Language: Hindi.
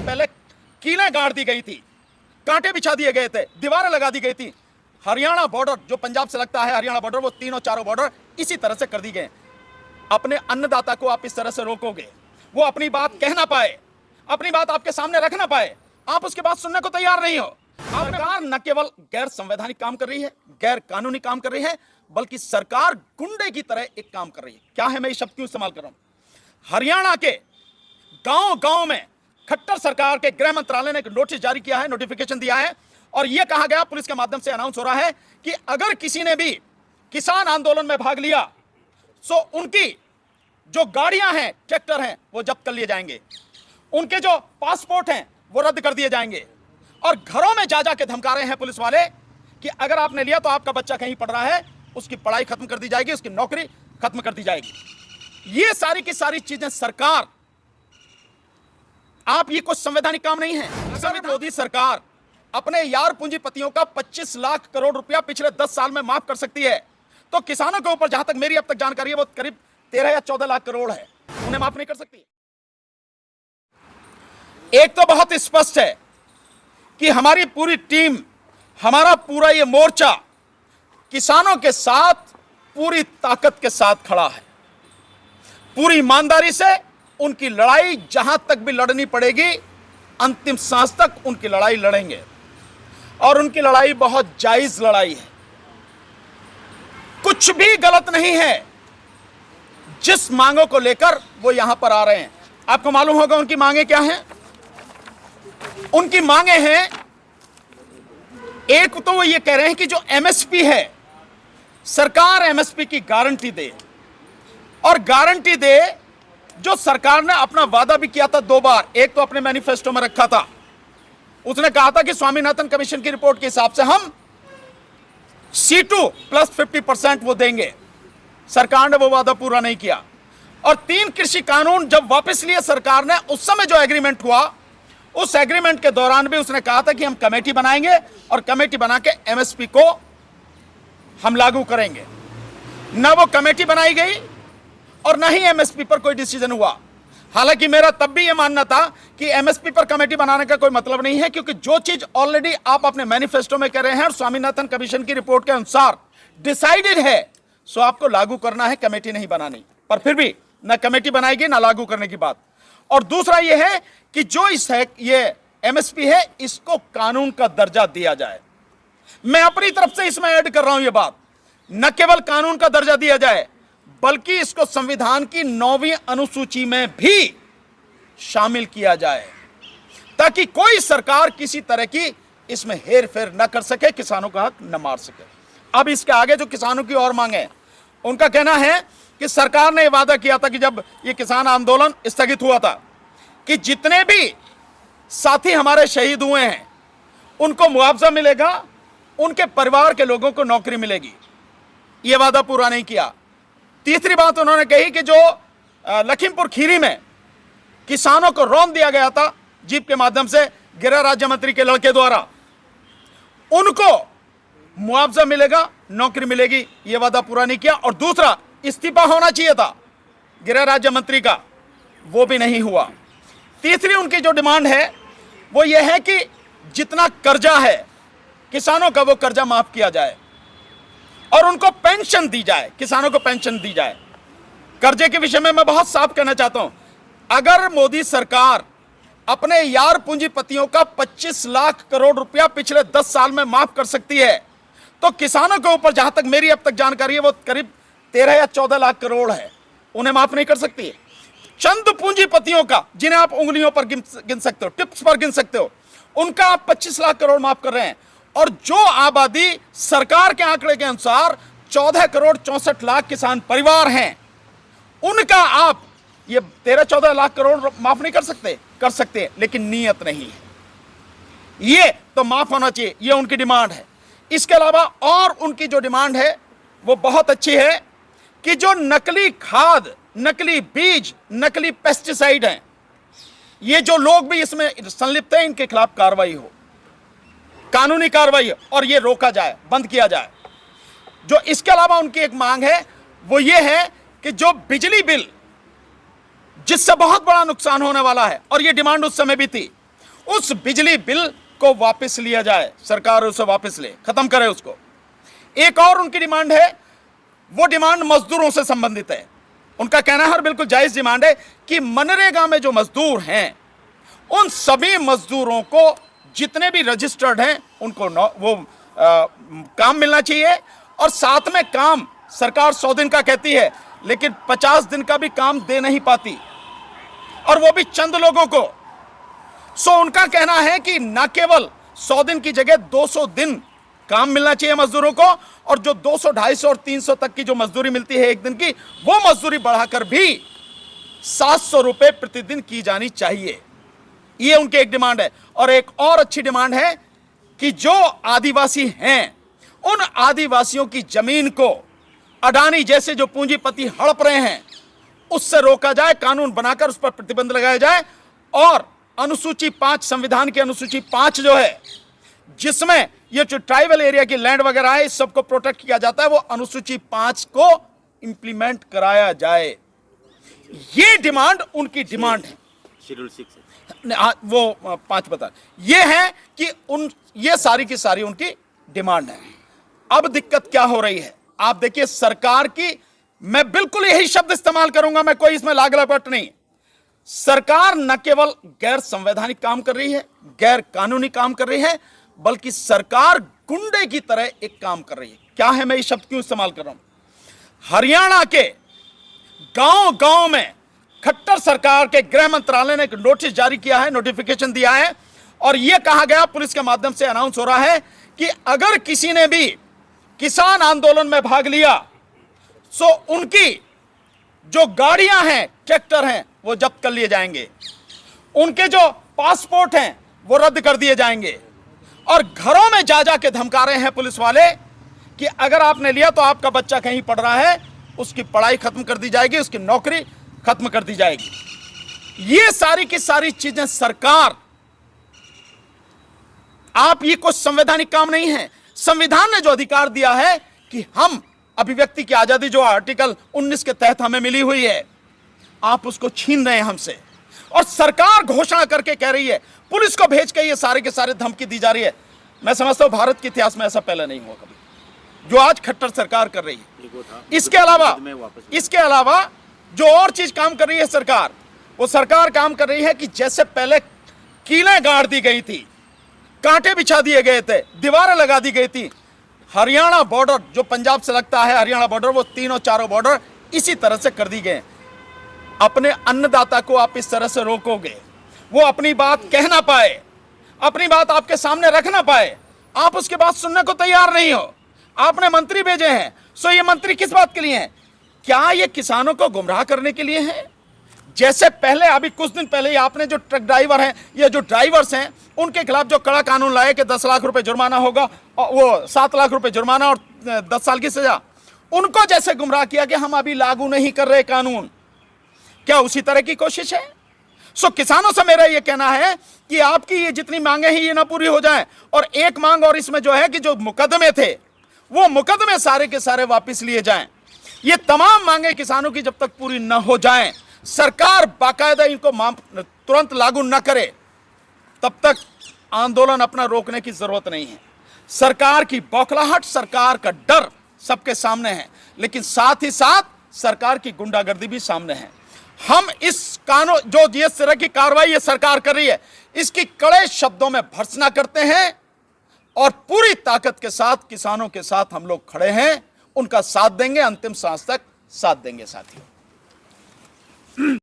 पहले कीलें गाड़ दी गई थी, कांटे बिछा दिए गए थे, दीवारें लगा दी गई थी। हरियाणा बॉर्डर जो पंजाब से लगता है, हरियाणा बॉर्डर, वो तीनों चारों बॉर्डर इसी तरह से कर दी गए। अपने अन्नदाता को आप इस तरह से रोकोगे, वो अपनी बात कह ना पाए, अपनी बात आपके सामने रख ना पाए, आप उसके बात सुनने को तैयार नहीं हो। सरकार न केवल गैर संवैधानिक काम कर रही है, गैर कानूनी काम कर रही है, बल्कि सरकार गुंडे की तरह एक काम कर रही है। क्या है, मैं ये शब्द क्यों इस्तेमाल कर रहा हूं? हरियाणा के गांव गांव में खट्टर सरकार के गृह मंत्रालय ने एक नोटिस जारी किया है, नोटिफिकेशन दिया है, और यह कहा गया, पुलिस के माध्यम से अनाउंस हो रहा है कि अगर किसी ने भी किसान आंदोलन में भाग लिया तो उनकी जो गाड़ियां हैं, ट्रैक्टर हैं, वो जब्त कर लिए जाएंगे, उनके जो पासपोर्ट हैं वो रद्द कर दिए जाएंगे, और घरों में जा जा के धमका रहे हैं पुलिस वाले कि अगर आपने लिया तो आपका बच्चा कहीं पढ़ रहा है, उसकी पढ़ाई खत्म कर दी जाएगी, उसकी नौकरी खत्म कर दी जाएगी। ये सारी की सारी चीजें सरकार, आप ये कुछ संवैधानिक काम नहीं है। मोदी सरकार अपने यार पूंजीपतियों का 25 लाख करोड़ रुपया पिछले 10 साल में माफ कर सकती है, तो किसानों के ऊपर, जहां तक मेरी अब तक जानकारी है, वो करीब 13 या 14 लाख करोड़ है, उन्हें माफ नहीं कर सकती। एक तो बहुत स्पष्ट है कि हमारी पूरी टीम, हमारा पूरा ये मोर्चा किसानों के साथ पूरी ताकत के साथ खड़ा है। पूरी ईमानदारी से उनकी लड़ाई जहां तक भी लड़नी पड़ेगी, अंतिम सांस तक उनकी लड़ाई लड़ेंगे, और उनकी लड़ाई बहुत जायज लड़ाई है, कुछ भी गलत नहीं है। जिस मांगों को लेकर वो यहां पर आ रहे हैं, आपको मालूम होगा उनकी मांगे क्या हैं। उनकी मांगे हैं, एक तो वो ये कह रहे हैं कि जो एमएसपी है, सरकार एमएसपी की गारंटी दे, और गारंटी दे जो सरकार ने अपना वादा भी किया था 2 बार। एक तो अपने मैनिफेस्टो में रखा था, उसने कहा था कि स्वामीनाथन कमीशन की रिपोर्ट के हिसाब से हम C2 प्लस 50% वो देंगे। सरकार ने वो वादा पूरा नहीं किया। और 3 कृषि कानून जब वापस लिए सरकार ने, उस समय जो एग्रीमेंट हुआ, उस एग्रीमेंट के दौरान भी उसने कहा था कि हम कमेटी बनाएंगे और कमेटी बना के एमएसपी को हम लागू करेंगे। ना वो कमेटी बनाई गई और ना ही एमएसपी पर कोई डिसीजन हुआ। हालांकि मेरा तब भी यह मानना था कि एमएसपी पर कमेटी बनाने का कोई मतलब नहीं है, क्योंकि जो चीज ऑलरेडी आप अपने मैनिफेस्टो में कह रहे हैं और स्वामीनाथन कमीशन की रिपोर्ट के अनुसार डिसाइडेड है, सो आपको लागू करना है, कमेटी नहीं बनानी। पर फिर भी ना कमेटी बनाएगी ना लागू करने की बात। और दूसरा यह है कि जो ये एमएसपी है, इसको कानून का दर्जा दिया जाए। मैं अपनी तरफ से इसमें ऐड कर रहा हूं यह बात, न केवल कानून का दर्जा दिया जाए, बल्कि इसको संविधान की 9वीं अनुसूची में भी शामिल किया जाए, ताकि कोई सरकार किसी तरह की इसमें हेर फेर न कर सके, किसानों का हक न मार सके। अब इसके आगे जो किसानों की और मांगे, उनका कहना है कि सरकार ने वादा किया था कि जब ये किसान आंदोलन स्थगित हुआ था, कि जितने भी साथी हमारे शहीद हुए हैं उनको मुआवजा मिलेगा, उनके परिवार के लोगों को नौकरी मिलेगी। यह वादा पूरा नहीं किया। तीसरी बात उन्होंने कही कि जो लखीमपुर खीरी में किसानों को रौंद दिया गया था जीप के माध्यम से गृह राज्य मंत्री के लड़के द्वारा, उनको मुआवजा मिलेगा, नौकरी मिलेगी। यह वादा पूरा नहीं किया। और दूसरा, इस्तीफा होना चाहिए था गृह राज्य मंत्री का, वो भी नहीं हुआ। तीसरी उनकी जो डिमांड है वो ये है कि जितना कर्जा है किसानों का, वो कर्जा माफ किया जाए और उनको पेंशन दी जाए, किसानों को पेंशन दी जाए। कर्जे के विषय में मैं बहुत साफ कहना चाहता हूं, अगर मोदी सरकार अपने यार पूंजीपतियों का 25 लाख करोड़ रुपया पिछले 10 साल में माफ कर सकती है, तो किसानों के ऊपर, जहां तक मेरी अब तक जानकारी है, वो करीब 13 या 14 लाख करोड़ है, उन्हें माफ नहीं कर सकती है। चंद पूंजीपतियों का, जिन्हें आप उंगलियों पर गिन सकते हो, टिप्स पर गिन सकते हो, उनका आप 25 लाख करोड़ माफ कर रहे हैं। और जो आबादी सरकार के आंकड़े के अनुसार 14 करोड़ 64 लाख किसान परिवार हैं, उनका आप ये 13-14 लाख करोड़ माफ नहीं कर सकते? कर सकते हैं, लेकिन नीयत नहीं है। ये तो माफ होना चाहिए, ये उनकी डिमांड है। इसके अलावा और उनकी जो डिमांड है वो बहुत अच्छी है कि जो नकली खाद, नकली बीज, नकली पेस्टिसाइड हैं, ये जो लोग भी इसमें संलिप्त हैं, इनके खिलाफ कार्रवाई हो, कानूनी कार्रवाई हो, और ये रोका जाए, बंद किया जाए। जो इसके अलावा उनकी एक मांग है वो ये है कि जो बिजली बिल, जिससे बहुत बड़ा नुकसान होने वाला है, और ये डिमांड उस समय भी थी, उस बिजली बिल को वापस लिया जाए, सरकार उसे वापस ले, खत्म करे उसको। एक और उनकी डिमांड है, वो डिमांड मजदूरों से संबंधित है। उनका कहना है और बिल्कुल जायज डिमांड है कि मनरेगा में जो मजदूर हैं उन सभी मजदूरों को, जितने भी रजिस्टर्ड हैं, उनको काम मिलना चाहिए। और साथ में काम सरकार 100 दिन का कहती है, लेकिन 50 दिन का भी काम दे नहीं पाती, और वो भी चंद लोगों को। सो उनका कहना है कि न केवल 100 दिन की जगह 200 दिन काम मिलना चाहिए मजदूरों को, और जो 200, 250 और 300 तक की जो मजदूरी मिलती है एक दिन की, वो मजदूरी बढ़ाकर भी 700 रुपए प्रतिदिन की जानी चाहिए। ये उनकी एक डिमांड है। और एक और अच्छी डिमांड है कि जो आदिवासी हैं, उन आदिवासियों की जमीन को अडानी जैसे जो पूंजीपति हड़प रहे हैं, उससे रोका जाए, कानून बनाकर उस पर प्रतिबंध लगाया जाए। और अनुसूची 5, संविधान की अनुसूची 5 जो है, जिसमें ये जो ट्राइबल एरिया की लैंड वगैरह है, इस सबको प्रोटेक्ट किया जाता है, वो अनुसूची 5 को इंप्लीमेंट कराया जाए। ये डिमांड उनकी डिमांड है। शेड्यूल 6 वो 5 बता, ये है कि ये सारी की सारी उनकी डिमांड है। अब दिक्कत क्या हो रही है, आप देखिए सरकार की, मैं बिल्कुल यही शब्द इस्तेमाल करूंगा, मैं कोई इसमें लाग लपेट नहीं। सरकार न केवल गैर संवैधानिक काम कर रही है, गैर कानूनी काम कर रही है, बल्कि सरकार गुंडे की तरह एक काम कर रही है। क्या है, मैं ये शब्द क्यों इस्तेमाल कर रहा हूं? हरियाणा के गांव-गांव में खट्टर सरकार के गृह मंत्रालय ने एक नोटिस जारी किया है, नोटिफिकेशन दिया है, और यह कहा गया, पुलिस के माध्यम से अनाउंस हो रहा है कि अगर किसी ने भी किसान आंदोलन में भाग लिया, सो उनकी जो गाड़ियां हैं, ट्रैक्टर हैं, वो जब्त कर लिए जाएंगे, उनके जो पासपोर्ट हैं वो रद्द कर दिए जाएंगे, और घरों में जा जा के धमका रहे हैं पुलिस वाले कि अगर आपने लिया तो आपका बच्चा कहीं पढ़ रहा है, उसकी पढ़ाई खत्म कर दी जाएगी, उसकी नौकरी खत्म कर दी जाएगी। ये सारी की सारी चीजें सरकार, आप ये कोई संवैधानिक काम नहीं है। संविधान ने जो अधिकार दिया है कि हम अभिव्यक्ति की आजादी, जो आर्टिकल 19 के तहत हमें मिली हुई है, आप उसको छीन रहे हैं हमसे। और सरकार घोषणा करके कह रही है, पुलिस को भेज के ये सारे के सारे धमकी दी जा रही है। मैं समझता हूं भारत के इतिहास में ऐसा पहले नहीं हुआ कभी, जो आज खट्टर सरकार कर रही है। इसके अलावा जो और चीज काम कर रही है सरकार, वो सरकार काम कर रही है कि जैसे पहले कीलें गाड़ दी गई थी, कांटे बिछा दिए गए थे, दीवारें लगा दी गई थी, हरियाणा बॉर्डर जो पंजाब से लगता है, हरियाणा बॉर्डर, वो तीनों चारों बॉर्डर इसी तरह से कर दी गए। अपने अन्नदाता को आप इस तरह से रोकोगे, वो अपनी बात कह ना पाए, अपनी बात आपके सामने रख ना पाए, आप उसकी बात सुनने को तैयार नहीं हो। आपने मंत्री भेजे हैं, सो ये मंत्री किस बात के लिए हैं? क्या ये किसानों को गुमराह करने के लिए है? जैसे पहले, अभी कुछ दिन पहले ही आपने जो ट्रक ड्राइवर हैं या जो ड्राइवर्स हैं, उनके खिलाफ जो कड़ा कानून लाए कि 10 लाख रुपए जुर्माना होगा, और वो 7 लाख रुपए जुर्माना और 10 साल की सजा, उनको जैसे गुमराह किया कि हम अभी लागू नहीं कर रहे कानून, क्या उसी तरह की कोशिश है? सो किसानों से मेरा यह कहना है कि आपकी ये जितनी मांगे हैं ये ना पूरी हो जाए। और एक मांग और इसमें जो है कि जो मुकदमे थे, वो मुकदमे सारे के सारे वापस लिए जाएं। ये तमाम मांगे किसानों की जब तक पूरी न हो जाएं, सरकार बाकायदा इनको तुरंत लागू न करे, तब तक आंदोलन अपना रोकने की जरूरत नहीं है। सरकार की बौखलाहट, सरकार का डर सबके सामने है, लेकिन साथ ही साथ सरकार की गुंडागर्दी भी सामने है। हम इस कानून, जो जिस तरह की कार्रवाई ये सरकार कर रही है, इसकी कड़े शब्दों में भर्त्सना करते हैं, और पूरी ताकत के साथ किसानों के साथ हम लोग खड़े हैं, उनका साथ देंगे, अंतिम सांस तक साथ देंगे साथियों।